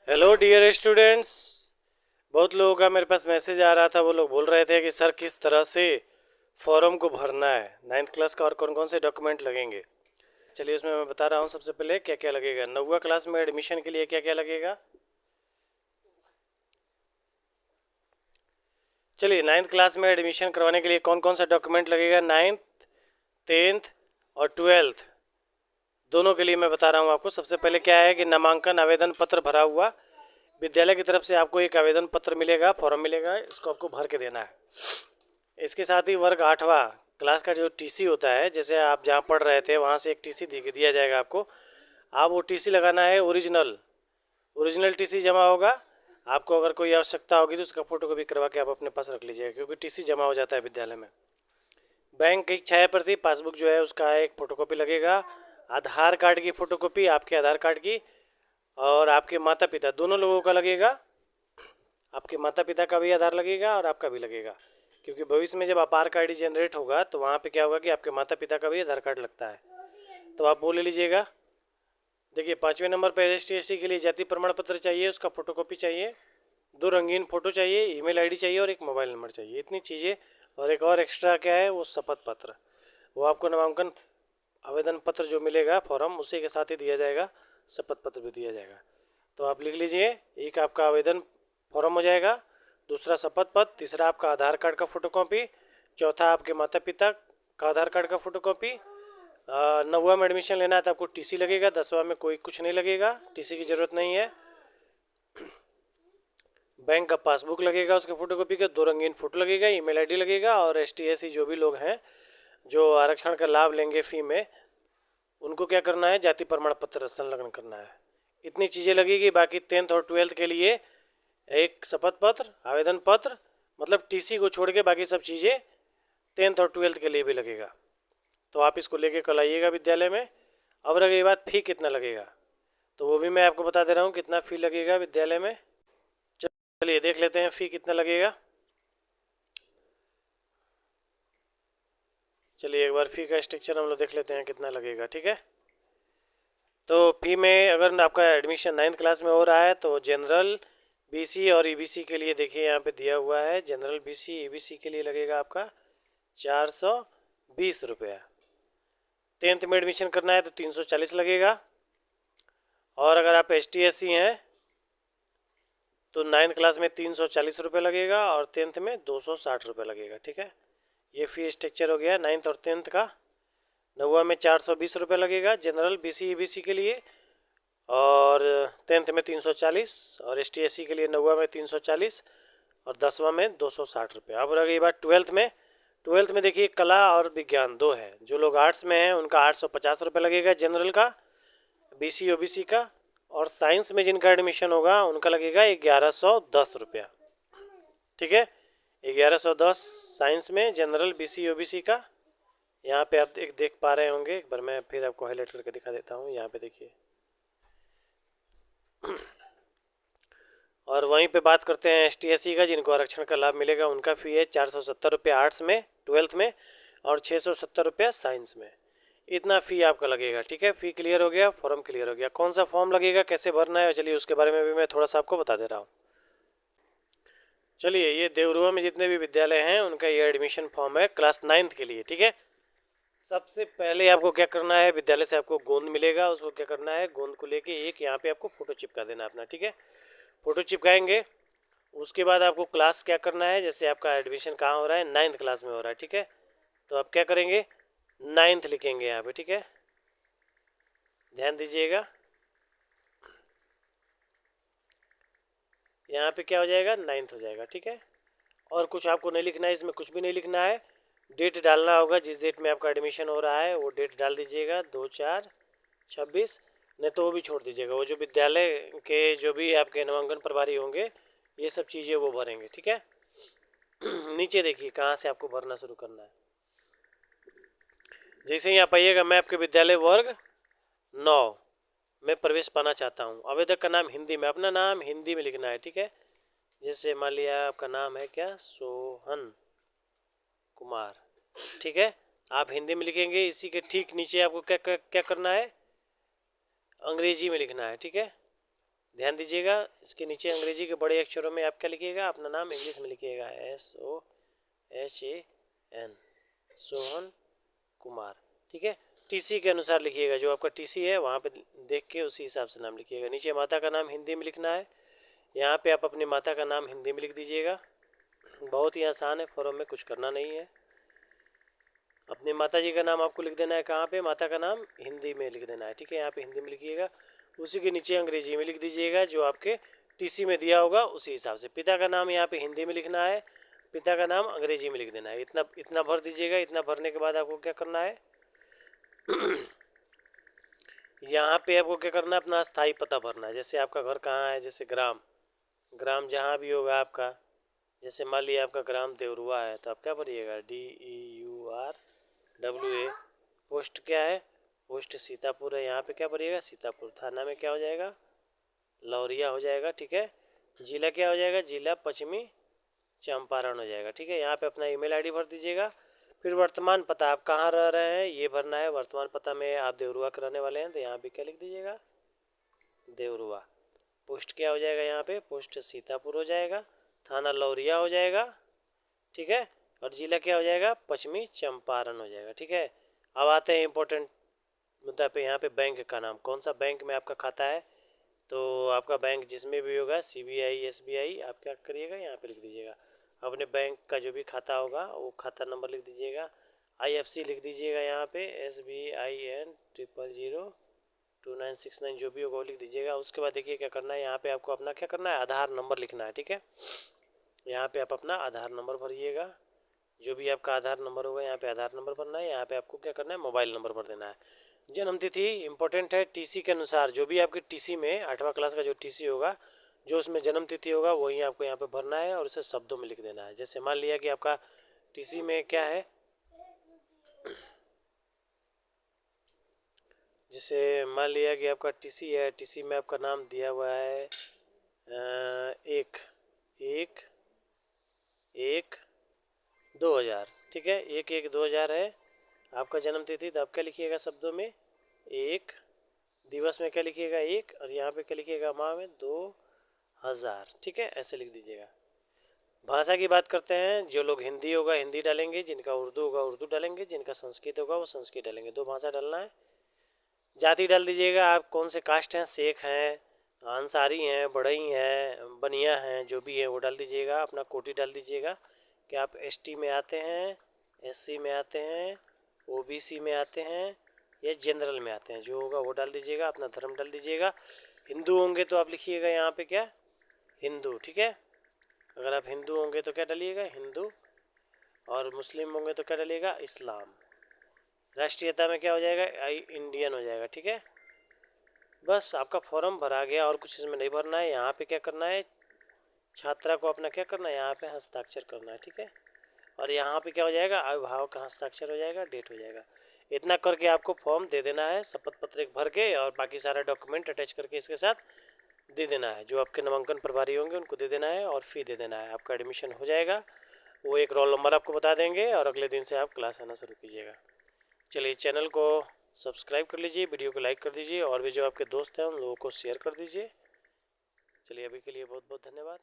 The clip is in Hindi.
Hello dear students. बहुत लोगों का मेरे पास मैसेज आ रहा था। वो लोग बोल रहे थे कि सर किस तरह से फॉर्म को भरना है, नाइन्थ क्लास का, और कौन कौन से डॉक्यूमेंट लगेंगे। चलिए उसमें मैं बता रहा हूँ। सबसे पहले क्या क्या लगेगा। नौवीं क्लास में एडमिशन के लिए क्या क्या लगेगा। चलिए, नाइन्थ क्लास में एडमिशन करवाने के लिए कौन कौन सा डॉक्यूमेंट लगेगा। नाइन्थ, टेंथ और ट्वेल्थ दोनों के लिए मैं बता रहा हूँ आपको। सबसे पहले क्या है कि नामांकन आवेदन पत्र भरा हुआ, विद्यालय की तरफ से आपको एक आवेदन पत्र मिलेगा, फॉर्म मिलेगा, इसको आपको भर के देना है। इसके साथ ही वर्ग 8वां क्लास का जो टीसी होता है, जैसे आप जहाँ पढ़ रहे थे वहाँ से एक टीसी दिया जाएगा आपको। आप वो टीसी लगाना है। ओरिजिनल ओरिजिनल टीसी जमा होगा। आपको अगर कोई आवश्यकता होगी तो उसका फोटोकॉपी करवा के आप अपने पास रख लीजिएगा, क्योंकि टीसी जमा हो जाता है विद्यालय में। बैंक की छाया प्रति पासबुक जो है उसका एक फ़ोटोकॉपी लगेगा। आधार कार्ड की फ़ोटोकॉपी, आपके आधार कार्ड की, और आपके माता पिता दोनों लोगों का लगेगा। आपके माता पिता का भी आधार लगेगा और आपका भी लगेगा, क्योंकि भविष्य में जब आधार कार्ड जनरेट होगा तो वहाँ पे क्या होगा कि आपके माता पिता का भी आधार कार्ड लगता है। तो आप वो ले लीजिएगा। देखिए, 5वें नंबर पर ST/SC के लिए जाति प्रमाण पत्र चाहिए, उसका फ़ोटोकॉपी चाहिए, 2 रंगीन फ़ोटो चाहिए, ईमेल आईडी चाहिए और एक मोबाइल नंबर चाहिए। इतनी चीज़ें। और एक और एक्स्ट्रा क्या है, वो शपथ पत्र। वो आपको नामांकन आवेदन पत्र जो मिलेगा फॉर्म, उसी के साथ ही दिया जाएगा, शपथ पत्र भी दिया जाएगा। तो आप लिख लीजिए। एक आपका आवेदन फॉर्म हो जाएगा, दूसरा शपथ पत्र, तीसरा आपका आधार कार्ड का फोटोकॉपी, चौथा आपके माता पिता का आधार कार्ड का फोटोकॉपी। 9वां में एडमिशन लेना है तो आपको टीसी लगेगा। 10वां में कोई कुछ नहीं लगेगा, टीसी की ज़रूरत नहीं है। बैंक का पासबुक लगेगा, उसके फोटोकॉपी का 2 रंगीन फोटो लगेगा, ईमेल आईडी लगेगा। और ST/SC जो भी लोग हैं जो आरक्षण का लाभ लेंगे फी में, उनको क्या करना है, जाति प्रमाण पत्र संलग्न करना है। इतनी चीज़ें लगेगी। बाकी 10th और 12th के लिए एक शपथ पत्र, आवेदन पत्र, मतलब टीसी को छोड़ के बाकी सब चीज़ें 10th और 12th के लिए भी लगेगा। तो आप इसको लेके कल आइएगा विद्यालय में। अब रही बात फ़ी कितना लगेगा, तो वो भी मैं आपको बता दे रहा हूँ कितना फ़ी लगेगा विद्यालय में। चलिए देख लेते हैं फ़ी कितना लगेगा। चलिए एक बार फ़ी का स्ट्रक्चर हम लोग देख लेते हैं कितना लगेगा। ठीक है, तो फ़ी में अगर आपका एडमिशन 9th क्लास में हो रहा है तो जनरल, BC और EBC के लिए देखिए यहाँ पे दिया हुआ है। जनरल, BC, EBC के लिए लगेगा आपका 420 रुपया। 10th में एडमिशन करना है तो 340 लगेगा। और अगर आप ST/SC हैं तो 9th क्लास में 340 रुपये लगेगा और 10th में 260 रुपये लगेगा। ठीक है, ये फ़ी स्ट्रक्चर हो गया 9th और 10th का। 9वां में 420 रुपये लगेगा जनरल, BC, EBC के लिए, और 10th में 340, और ST/SC के लिए 9वां में 340 और 10वां में 260 रुपये। अब रही बात 12th में। 12th में देखिए, कला और विज्ञान दो है। जो लोग आर्ट्स में हैं उनका 850 रुपये लगेगा जनरल का, BC OBC का, और साइंस में जिनका एडमिशन होगा उनका लगेगा 1110 रुपया। ठीक है, 1110 साइंस में, जनरल, BC OBC का। यहाँ पे आप देख पा रहे होंगे। एक बार मैं फिर आपको हाईलाइट करके दिखा देता हूँ। यहाँ पे देखिए। और वहीं पे बात करते हैं ST/SC का, जिनको आरक्षण का लाभ मिलेगा। उनका फ़ी है 470 रुपये आर्ट्स में 12th में, और 670 रुपया साइंस में। इतना फ़ी आपका लगेगा। ठीक है, फ़ी क्लियर हो गया, फॉर्म क्लियर हो गया। कौन सा फॉर्म लगेगा, कैसे भरना है, चलिए उसके बारे में भी मैं थोड़ा सा आपको बता दे रहा हूँ। चलिए, ये देवरुआ में जितने भी विद्यालय हैं उनका ये एडमिशन फॉर्म है क्लास 9th के लिए। ठीक है, सबसे पहले आपको क्या करना है, विद्यालय से आपको गोंद मिलेगा, उसको क्या करना है, गोंद को लेके एक यहाँ पे आपको फ़ोटो चिपका देना अपना। ठीक है, फ़ोटो चिपकाएंगे। उसके बाद आपको क्लास क्या करना है, जैसे आपका एडमिशन कहाँ हो रहा है, 9th क्लास में हो रहा है। ठीक है, तो आप क्या करेंगे, 9th लिखेंगे यहाँ पे। ठीक है, ध्यान दीजिएगा। यहाँ पे क्या हो जाएगा, 9th हो जाएगा। ठीक है, और कुछ आपको नहीं लिखना है, इसमें कुछ भी नहीं लिखना है। डेट डालना होगा, जिस डेट में आपका एडमिशन हो रहा है वो डेट डाल दीजिएगा, 2/4/26। नहीं तो वो भी छोड़ दीजिएगा। वो जो विद्यालय के जो भी आपके नामांकन प्रभारी होंगे, ये सब चीज़ें वो भरेंगे। ठीक है, नीचे देखिए कहाँ से आपको भरना शुरू करना है। जैसे ही आप आइएगा, मैं आपके विद्यालय वर्ग 9 में प्रवेश पाना चाहता हूँ। आवेदक का नाम हिंदी में, अपना नाम हिंदी में लिखना है। ठीक है, जैसे मान लिया आपका नाम है क्या, सोहन कुमार। ठीक है, आप हिंदी में लिखेंगे। इसी के ठीक नीचे आपको क्या क्या, क्या करना है, अंग्रेजी में लिखना है। ठीक है, ध्यान दीजिएगा, इसके नीचे अंग्रेजी के बड़े अक्षरों में आप क्या लिखिएगा, अपना नाम इंग्लिश में लिखिएगा, SOHAN, सोहन कुमार। ठीक है, टीसी के अनुसार लिखिएगा, जो आपका टीसी है वहाँ पे देख के उसी हिसाब से नाम लिखिएगा। नीचे माता का नाम हिंदी में लिखना है, यहाँ पे आप अपनी माता का नाम हिंदी में लिख दीजिएगा। बहुत ही आसान है, फॉर्म में कुछ करना नहीं है। अपनी माता जी का नाम आपको लिख देना है, कहाँ पे, माता का नाम हिंदी में लिख देना है। ठीक है, यहाँ पे हिंदी में लिखिएगा, उसी के नीचे अंग्रेजी में लिख दीजिएगा जो आपके टीसी में दिया होगा उसी हिसाब से। पिता का नाम यहाँ पे हिंदी में लिखना है, पिता का नाम अंग्रेजी में लिख देना है। इतना इतना भर दीजिएगा। इतना भरने के बाद आपको क्या करना है यहाँ पे आपको क्या करना है, अपना स्थायी पता भरना है। जैसे आपका घर कहाँ है, जैसे ग्राम, ग्राम जहाँ भी होगा आपका, जैसे मान लिया आपका ग्राम देवरुआ है तो आप क्या भरिएगा, DEURWA। पोस्ट क्या है, पोस्ट सीतापुर है, यहाँ पे क्या भरिएगा, सीतापुर। थाना में क्या हो जाएगा, लौरिया हो जाएगा। ठीक है, जिला क्या हो जाएगा, जिला पश्चिमी चंपारण हो जाएगा। ठीक है, यहाँ पे अपना ईमेल आईडी भर दीजिएगा। फिर वर्तमान पता, आप कहाँ रह रहे हैं ये भरना है। वर्तमान पता में आप देवरुआ के रहने वाले हैं तो यहाँ पे क्या लिख दीजिएगा, देवरुआ। पोस्ट क्या हो जाएगा, यहाँ पे पोस्ट सीतापुर हो जाएगा, थाना लौरिया हो जाएगा। ठीक है, और जिला क्या हो जाएगा, पश्चिमी चंपारण हो जाएगा। ठीक है, अब आते हैं इम्पोर्टेंट मुद्दा पे। यहाँ पे बैंक का नाम, कौन सा बैंक में आपका खाता है, तो आपका बैंक जिसमें भी होगा, CBI SBI, आप क्या करिएगा, यहाँ पे लिख दीजिएगा। अपने बैंक का जो भी खाता होगा वो खाता नंबर लिख दीजिएगा। IFC लिख दीजिएगा, यहाँ पे SBIN 0002969 जो भी होगा वो लिख दीजिएगा। उसके बाद देखिए क्या करना है, यहाँ पे आपको अपना क्या करना है, आधार नंबर लिखना है। ठीक है, यहाँ पे आप अपना आधार नंबर भरिएगा, जो भी आपका आधार नंबर होगा यहाँ पे आधार नंबर भरना है। यहाँ पे आपको क्या करना है, मोबाइल नंबर भर देना है। जन्म तिथि इंपॉर्टेंट है, टीसी के अनुसार जो भी आपके टीसी में 8वां क्लास का जो टीसी होगा, जो उसमें जन्म तिथि होगा वही आपको यहाँ पे भरना है और उसे शब्दों में लिख देना है। जैसे मान लिया कि आपका टीसी में क्या है, जैसे मान लिया कि आपका टीसी है, टीसी में आपका नाम दिया हुआ है 1/1/2000। ठीक है, 1/1/2000 है आपका जन्म तिथि। तो आप क्या लिखिएगा शब्दों में, 1, दिवस में क्या लिखिएगा 1, और यहाँ पे क्या लिखिएगा, माह में 2000। ठीक है, ऐसे लिख दीजिएगा। भाषा की बात करते हैं, जो लोग हिंदी होगा हिंदी डालेंगे, जिनका उर्दू होगा उर्दू डालेंगे, जिनका संस्कृत होगा वो संस्कृत डालेंगे। 2 भाषा डालना है। जाति डाल दीजिएगा, आप कौन से कास्ट हैं, शेख हैं, अंसारी हैं, बढ़ई हैं, बनिया हैं, जो भी है वो डाल दीजिएगा। अपना कोटि डाल दीजिएगा कि आप ST में आते हैं, SC में आते हैं, OBC में आते हैं या जनरल में आते हैं, जो होगा वो डाल दीजिएगा। अपना धर्म डाल दीजिएगा। हिंदू होंगे तो आप लिखिएगा यहाँ पे क्या, हिंदू। ठीक है, अगर आप हिंदू होंगे तो क्या डालिएगा, हिंदू, और मुस्लिम होंगे तो क्या डालिएगा, इस्लाम। राष्ट्रीयता में क्या हो जाएगा, इंडियन हो जाएगा। ठीक है, बस आपका फॉर्म भरा गया और कुछ इसमें नहीं भरना है। यहाँ पे क्या करना है, छात्रा को अपना क्या करना है, यहाँ पे हस्ताक्षर करना है। ठीक है, और यहाँ पे क्या हो जाएगा, अभिभावक का हस्ताक्षर हो जाएगा, डेट हो जाएगा। इतना करके आपको फॉर्म दे देना है, शपथ पत्र एक भर के, और बाकी सारा डॉक्यूमेंट अटैच करके इसके साथ दे देना है। जो आपके नामांकन प्रभारी होंगे उनको दे देना है और फी दे देना है, आपका एडमिशन हो जाएगा। वो एक रोल नंबर आपको बता देंगे और अगले दिन से आप क्लास आना शुरू कीजिएगा। चलिए, चैनल को सब्सक्राइब कर लीजिए, वीडियो को लाइक कर दीजिए, और भी जो आपके दोस्त हैं उन लोगों को शेयर कर दीजिए। चलिए, अभी के लिए बहुत बहुत धन्यवाद।